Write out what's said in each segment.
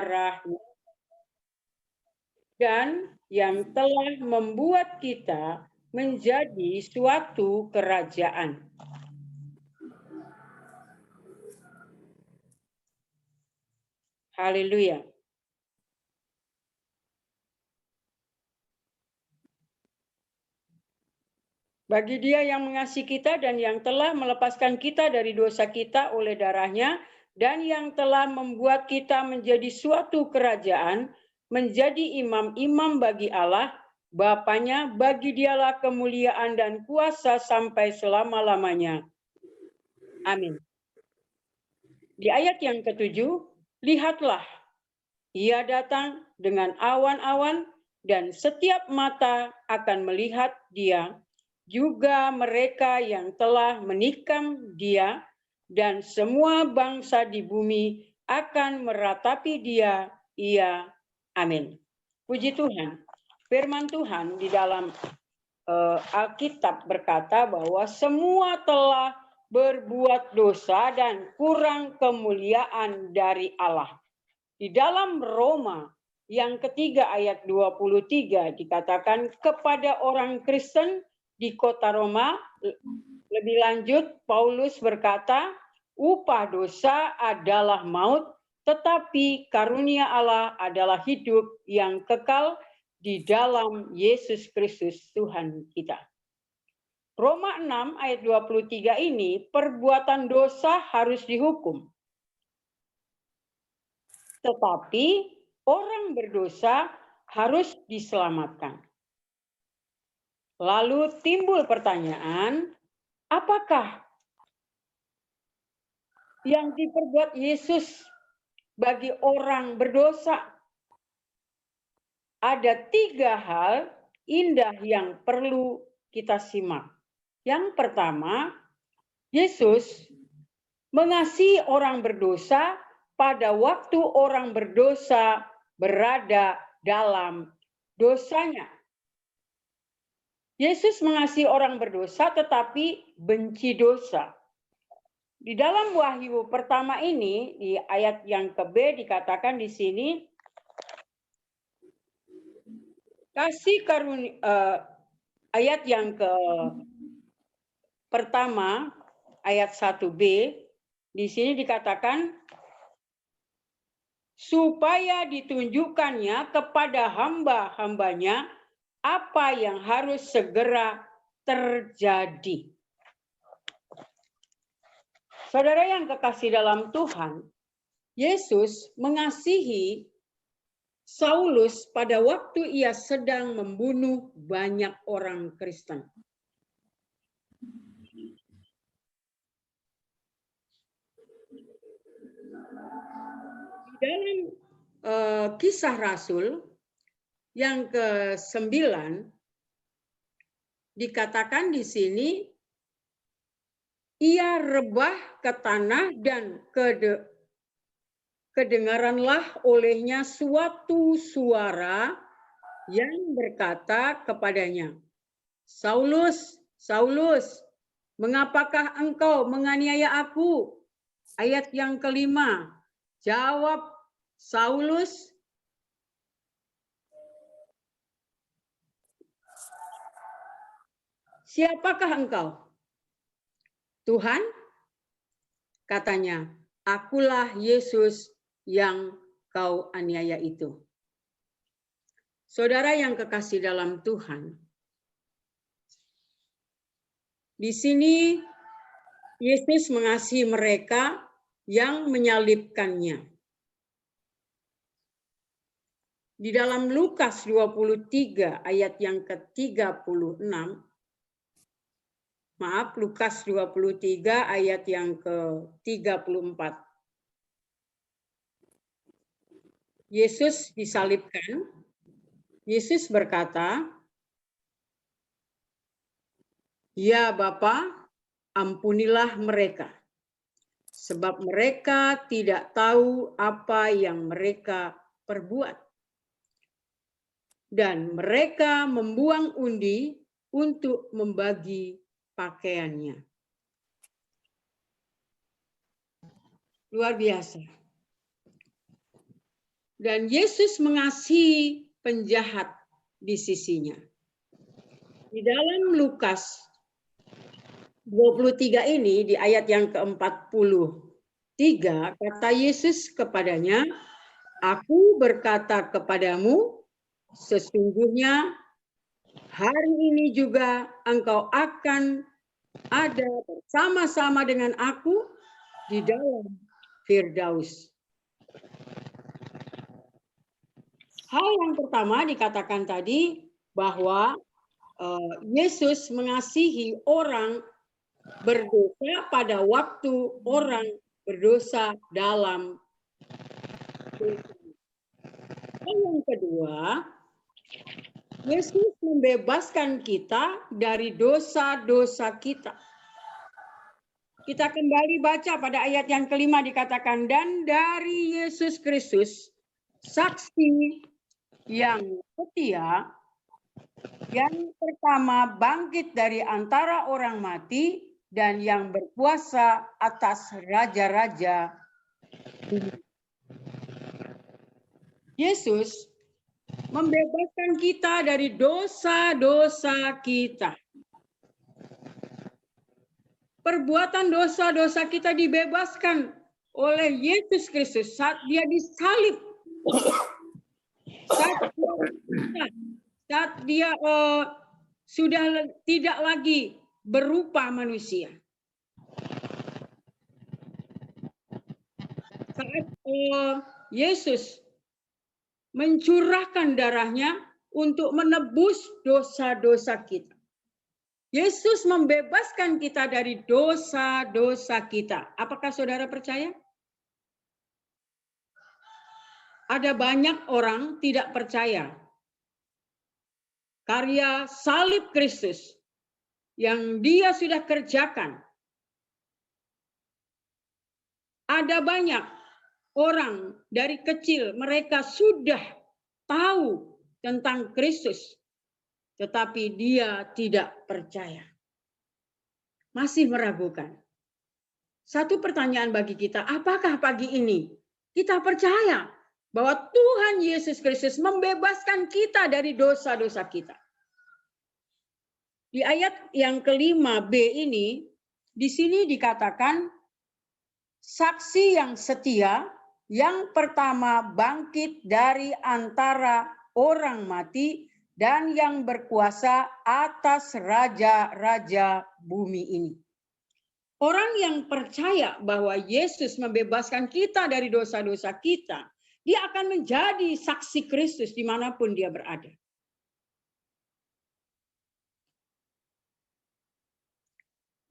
darahnya, dan yang telah membuat kita menjadi suatu kerajaan. Haleluya. Bagi Dia yang mengasihi kita dan yang telah melepaskan kita dari dosa kita oleh darahnya, dan yang telah membuat kita menjadi suatu kerajaan, menjadi imam-imam bagi Allah, Bapanya, bagi Dialah kemuliaan dan kuasa sampai selama-lamanya. Amin. Di ayat yang ke-7, lihatlah, Ia datang dengan awan-awan dan setiap mata akan melihat Dia, juga mereka yang telah menikam Dia, dan semua bangsa di bumi akan meratapi Dia. Ia. Amin. Puji Tuhan. Firman Tuhan di dalam Alkitab berkata bahwa semua telah berbuat dosa dan kurang kemuliaan dari Allah. Di dalam Roma yang ketiga ayat 23 dikatakan kepada orang Kristen di kota Roma, lebih lanjut Paulus berkata, upah dosa adalah maut, tetapi karunia Allah adalah hidup yang kekal di dalam Yesus Kristus Tuhan kita. Roma 6 ayat 23 ini, perbuatan dosa harus dihukum. Tetapi orang berdosa harus diselamatkan. Lalu timbul pertanyaan, apakah yang diperbuat Yesus bagi orang berdosa? Ada 3 hal indah yang perlu kita simak. Yang pertama, Yesus mengasihi orang berdosa pada waktu orang berdosa berada dalam dosanya. Yesus mengasihi orang berdosa tetapi benci dosa. Di dalam Wahyu pertama ini, di ayat yang ke-B dikatakan di sini, kasih karunia, ayat yang ke pertama, ayat 1b, di sini dikatakan, supaya ditunjukkannya kepada hamba-hambanya apa yang harus segera terjadi. Saudara yang kekasih dalam Tuhan, Yesus mengasihi Saulus pada waktu ia sedang membunuh banyak orang Kristen. Di dalam Kisah Rasul yang ke-9 dikatakan di sini, ia rebah ke tanah dan kedengaranlah olehnya suatu suara yang berkata kepadanya, Saulus, Saulus, mengapakah engkau menganiaya aku? Ayat yang ke-5, jawab Saulus, siapakah engkau? Tuhan, katanya, akulah Yesus yang kau aniaya itu. Saudara yang kekasih dalam Tuhan, di sini Yesus mengasihi mereka yang menyalibkannya. Di dalam Lukas 23 ayat yang ke-36, maaf, Lukas 23 ayat yang ke-34. Yesus disalibkan. Yesus berkata, ya Bapa, ampunilah mereka, sebab mereka tidak tahu apa yang mereka perbuat. Dan mereka membuang undi untuk membagi pakaiannya. Luar biasa. Dan Yesus mengasihi penjahat di sisinya. Di dalam Lukas 23 ini, di ayat yang ke-43, kata Yesus kepadanya, "Aku berkata kepadamu, sesungguhnya hari ini juga engkau akan ada bersama-sama dengan aku di dalam Firdaus." Hal yang pertama dikatakan tadi bahwa Yesus mengasihi orang berdosa pada waktu orang berdosa dalam dosa. Yang kedua, Yesus membebaskan kita dari dosa-dosa kita. Kita kembali baca pada ayat yang kelima dikatakan, dan dari Yesus Kristus, saksi yang setia, yang pertama bangkit dari antara orang mati dan yang berkuasa atas raja-raja. Yesus membebaskan kita dari dosa-dosa kita. Perbuatan dosa-dosa kita dibebaskan oleh Yesus Kristus saat dia disalib. Saat dia sudah tidak lagi berupa manusia. Saat Yesus mencurahkan darahnya untuk menebus dosa-dosa kita. Yesus membebaskan kita dari dosa-dosa kita. Apakah saudara percaya? Ada banyak orang tidak percaya karya salib Kristus yang dia sudah kerjakan. Ada banyak orang dari kecil mereka sudah tahu tentang Kristus, tetapi dia tidak percaya. Masih meragukan. Satu pertanyaan bagi kita, apakah pagi ini kita percaya bahwa Tuhan Yesus Kristus membebaskan kita dari dosa-dosa kita? Di ayat yang kelima B ini, di sini dikatakan saksi yang setia, yang pertama bangkit dari antara orang mati dan yang berkuasa atas raja-raja bumi ini. Orang yang percaya bahwa Yesus membebaskan kita dari dosa-dosa kita, dia akan menjadi saksi Kristus dimanapun dia berada.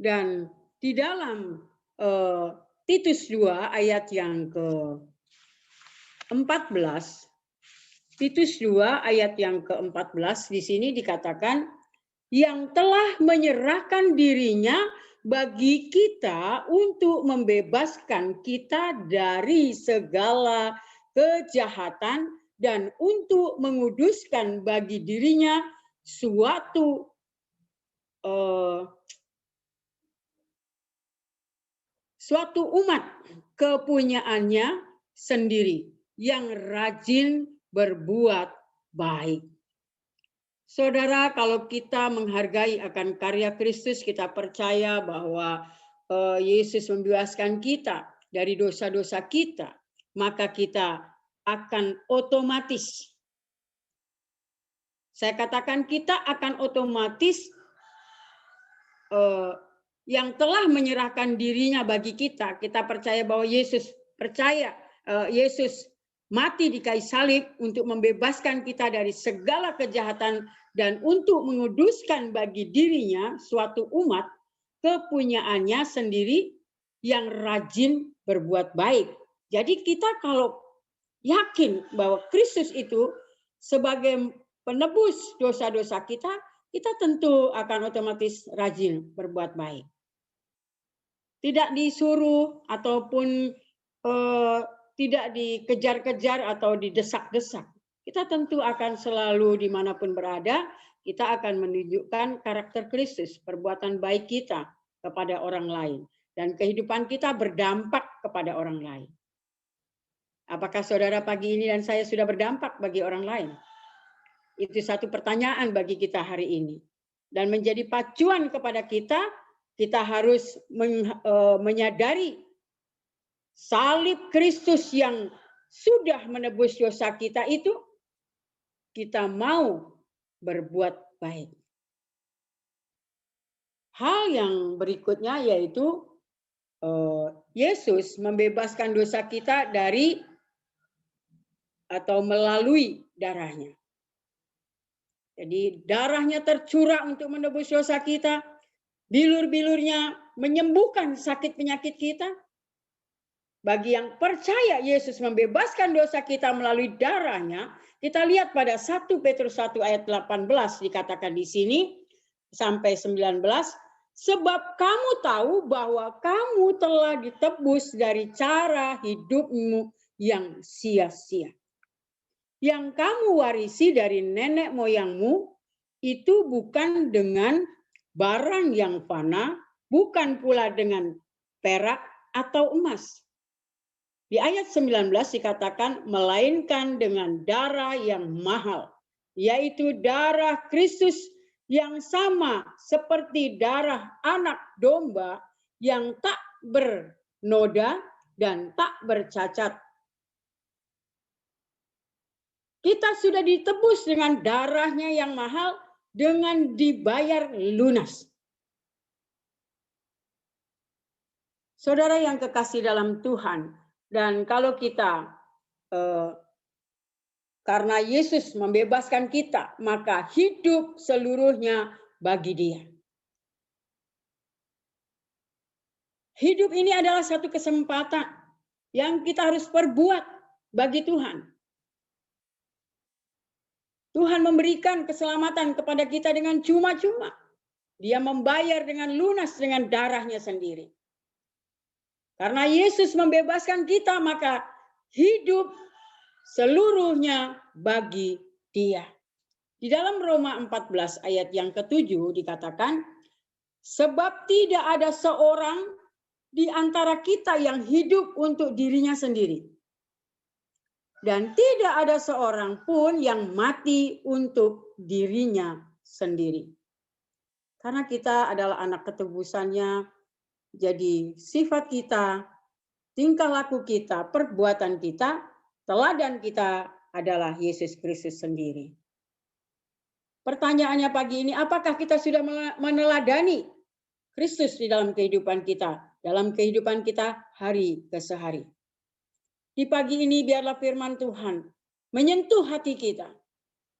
Dan di dalam Titus 2 ayat yang ke-14, Titus 2 ayat yang ke-14 di sini dikatakan, yang telah menyerahkan dirinya bagi kita untuk membebaskan kita dari segala kejahatan dan untuk menguduskan bagi dirinya suatu umat kepunyaannya sendiri yang rajin berbuat baik. Saudara, kalau kita menghargai akan karya Kristus, kita percaya bahwa Yesus membebaskan kita dari dosa-dosa kita, maka kita akan otomatis, saya katakan kita akan otomatis yang telah menyerahkan dirinya bagi kita, kita percaya bahwa Yesus mati di kayu salib untuk membebaskan kita dari segala kejahatan dan untuk menguduskan bagi dirinya suatu umat kepunyaannya sendiri yang rajin berbuat baik. Jadi kita kalau yakin bahwa Kristus itu sebagai penebus dosa-dosa kita, kita tentu akan otomatis rajin berbuat baik. Tidak disuruh ataupun tidak dikejar-kejar atau didesak-desak. Kita tentu akan selalu dimanapun berada, kita akan menunjukkan karakter Kristus, perbuatan baik kita kepada orang lain. Dan kehidupan kita berdampak kepada orang lain. Apakah saudara pagi ini dan saya sudah berdampak bagi orang lain? Itu satu pertanyaan bagi kita hari ini. Dan menjadi pacuan kepada kita harus menyadari salib Kristus yang sudah menebus dosa kita itu, kita mau berbuat baik. Hal yang berikutnya yaitu Yesus membebaskan dosa kita dari atau melalui darahnya. Jadi darahnya tercurah untuk menebus dosa kita, bilur-bilurnya menyembuhkan sakit penyakit kita. Bagi yang percaya Yesus membebaskan dosa kita melalui darahnya, kita lihat pada 1 Petrus 1 ayat 18 dikatakan di sini sampai 19, sebab kamu tahu bahwa kamu telah ditebus dari cara hidupmu yang sia-sia. Yang kamu warisi dari nenek moyangmu itu bukan dengan barang yang fana, bukan pula dengan perak atau emas. Di ayat 19 dikatakan melainkan dengan darah yang mahal, yaitu darah Kristus yang sama seperti darah anak domba yang tak bernoda dan tak bercacat. Kita sudah ditebus dengan darahnya yang mahal dengan dibayar lunas. Saudara yang kekasih dalam Tuhan, dan kalau kita karena Yesus membebaskan kita, maka hidup seluruhnya bagi Dia. Hidup ini adalah satu kesempatan yang kita harus perbuat bagi Tuhan. Tuhan memberikan keselamatan kepada kita dengan cuma-cuma. Dia membayar dengan lunas dengan darahnya sendiri. Karena Yesus membebaskan kita, maka hidup seluruhnya bagi Dia. Di dalam Roma 14 ayat yang ke-7 dikatakan, sebab tidak ada seorang di antara kita yang hidup untuk dirinya sendiri. Dan tidak ada seorang pun yang mati untuk dirinya sendiri. Karena kita adalah anak ketebusannya, jadi sifat kita, tingkah laku kita, perbuatan kita, teladan kita adalah Yesus Kristus sendiri. Pertanyaannya pagi ini, apakah kita sudah meneladani Kristus di dalam kehidupan kita hari ke hari? Di pagi ini biarlah firman Tuhan menyentuh hati kita.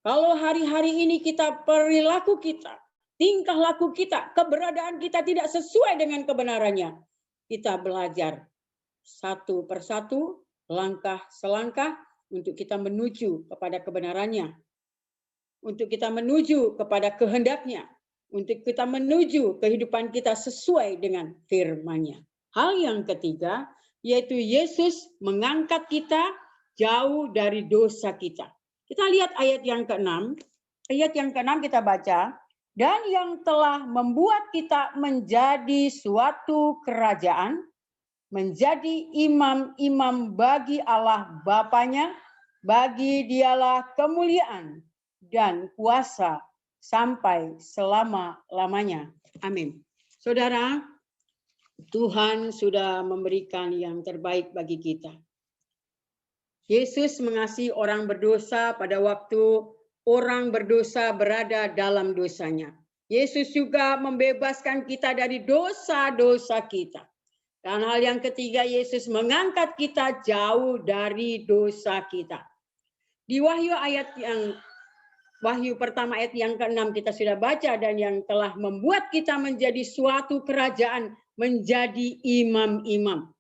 Kalau hari-hari ini perilaku kita, tingkah laku kita, keberadaan kita tidak sesuai dengan kebenarannya, kita belajar satu persatu, langkah selangkah untuk kita menuju kepada kebenarannya, untuk kita menuju kepada kehendaknya, untuk kita menuju kehidupan kita sesuai dengan firman-Nya. Hal yang ketiga, yaitu Yesus mengangkat kita jauh dari dosa kita. Kita lihat ayat yang ke-6. Ayat yang ke-6 kita baca. Dan yang telah membuat kita menjadi suatu kerajaan, menjadi imam-imam bagi Allah Bapanya, bagi Dialah kemuliaan dan kuasa sampai selama-lamanya. Amin. Saudara, Tuhan sudah memberikan yang terbaik bagi kita. Yesus mengasihi orang berdosa pada waktu orang berdosa berada dalam dosanya. Yesus juga membebaskan kita dari dosa-dosa kita. Dan hal yang ketiga, Yesus mengangkat kita jauh dari dosa kita. Di Wahyu pertama ayat yang ke-6 kita sudah baca, dan yang telah membuat kita menjadi suatu kerajaan, menjadi imam-imam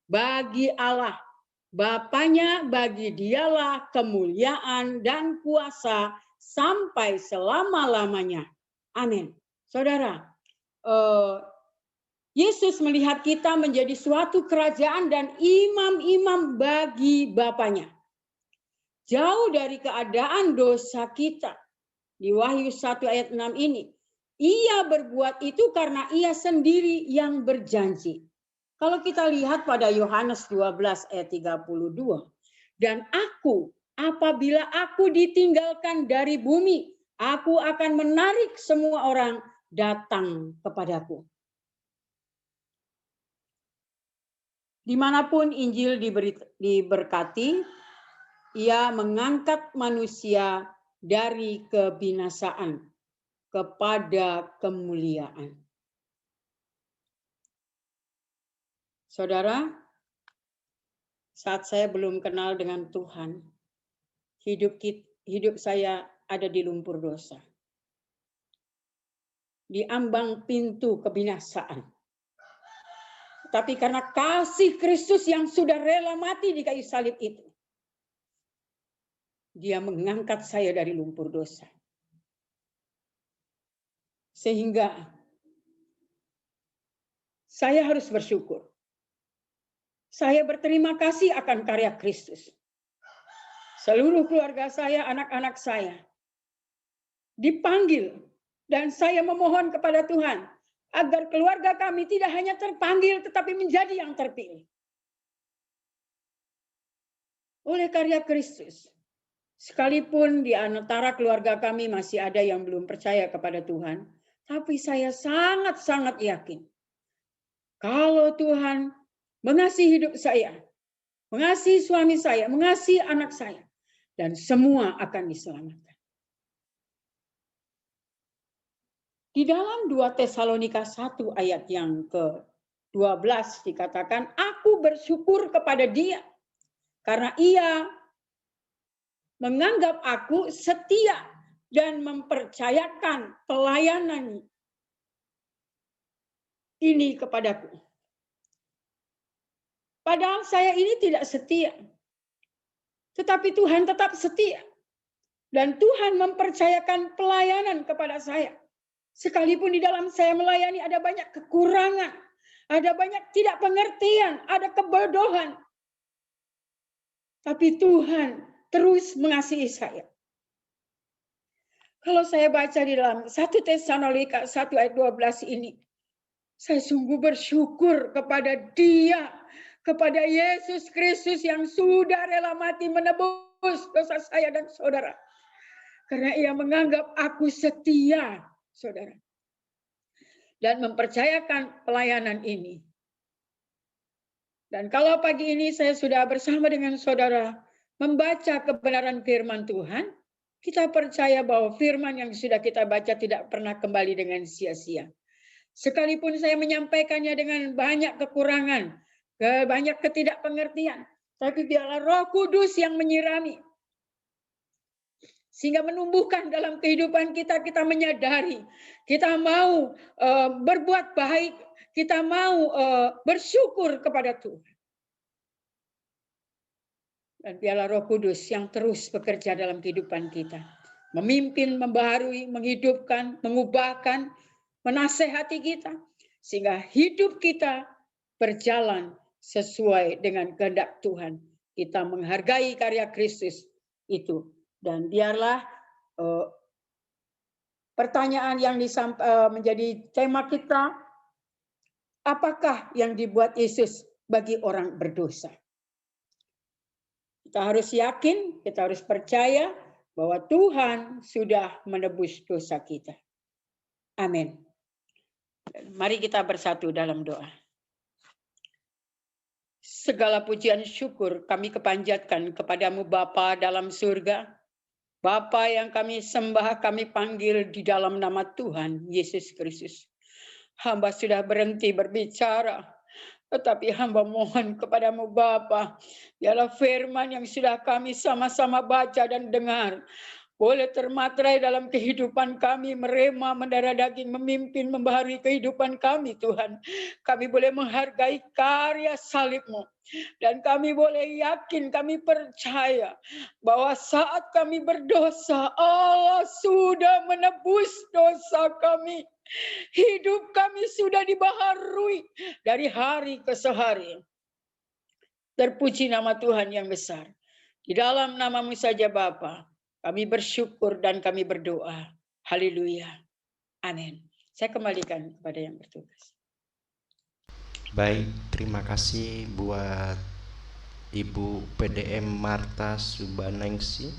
bagi Allah Bapanya, bagi Dialah kemuliaan dan kuasa sampai selama-lamanya. Amin. Saudara, Yesus melihat kita menjadi suatu kerajaan dan imam-imam bagi Bapanya. Jauh dari keadaan dosa kita. Di Wahyu 1 ayat 6 ini. Ia berbuat itu karena ia sendiri yang berjanji. Kalau kita lihat pada Yohanes 12 ayat 32. Dan aku, apabila aku ditinggalkan dari bumi, aku akan menarik semua orang datang kepadaku. Dimanapun Injil diberkati, ia mengangkat manusia dari kebinasaan kepada kemuliaan. Saudara, saat saya belum kenal dengan Tuhan, hidup saya ada di lumpur dosa, di ambang pintu kebinasaan. Tapi karena kasih Kristus yang sudah rela mati di kayu salib itu, Dia mengangkat saya dari lumpur dosa. Sehingga saya harus bersyukur. Saya berterima kasih akan karya Kristus. Seluruh keluarga saya, anak-anak saya dipanggil, dan saya memohon kepada Tuhan agar keluarga kami tidak hanya terpanggil tetapi menjadi yang terpilih oleh karya Kristus. Sekalipun di antara keluarga kami masih ada yang belum percaya kepada Tuhan, tapi saya sangat-sangat yakin kalau Tuhan mengasihi hidup saya, mengasihi suami saya, mengasihi anak saya, dan semua akan diselamatkan. Di dalam 2 Tesalonika 1 ayat yang ke-12 dikatakan, aku bersyukur kepada Dia karena Ia menganggap aku setia dan mempercayakan pelayanan ini kepadaku. Padahal saya ini tidak setia, tetapi Tuhan tetap setia. Dan Tuhan mempercayakan pelayanan kepada saya. Sekalipun di dalam saya melayani ada banyak kekurangan, ada banyak tidak pengertian, ada kebodohan. Tapi Tuhan terus mengasihi saya. Kalau saya baca di dalam 1 Tesalonika 1 ayat 12 ini, saya sungguh bersyukur kepada Dia, kepada Yesus Kristus yang sudah rela mati menebus dosa saya dan saudara. Karena Ia menganggap aku setia, saudara, dan mempercayakan pelayanan ini. Dan kalau pagi ini saya sudah bersama dengan saudara membaca kebenaran firman Tuhan, kita percaya bahwa firman yang sudah kita baca tidak pernah kembali dengan sia-sia. Sekalipun saya menyampaikannya dengan banyak kekurangan, banyak ketidakpengertian, tapi biarlah Roh Kudus yang menyirami, sehingga menumbuhkan dalam kehidupan kita, kita menyadari, kita mau berbuat baik, kita mau bersyukur kepada Tuhan. Dan biarlah Roh Kudus yang terus bekerja dalam kehidupan kita. Memimpin, membaharui, menghidupkan, mengubahkan, menasehati kita. Sehingga hidup kita berjalan sesuai dengan kehendak Tuhan. Kita menghargai karya Kristus itu. Dan biarlah pertanyaan yang menjadi tema kita, apakah yang dibuat Yesus bagi orang berdosa? Kita harus yakin, kita harus percaya bahwa Tuhan sudah menebus dosa kita. Amin. Mari kita bersatu dalam doa. Segala pujian syukur kami kepanjatkan kepadamu Bapa dalam surga. Bapa yang kami sembah, kami panggil di dalam nama Tuhan Yesus Kristus. Hamba sudah berhenti berbicara, tetapi hamba mohon kepadamu Bapa, biarlah firman yang sudah kami sama-sama baca dan dengar boleh termaterai dalam kehidupan kami, merema, mendarah daging, memimpin, membaharui kehidupan kami Tuhan. Kami boleh menghargai karya salib-Mu. Dan kami boleh yakin, kami percaya bahwa saat kami berdosa, Allah sudah menebus dosa kami. Hidup kami sudah dibaharui dari hari ke hari. Terpuji nama Tuhan yang besar. Di dalam nama-Mu saja Bapa, kami bersyukur dan kami berdoa. Haleluya. Amin. Saya kembalikan kepada yang bertugas. Baik, terima kasih buat Ibu PDM Marta Subaningsi.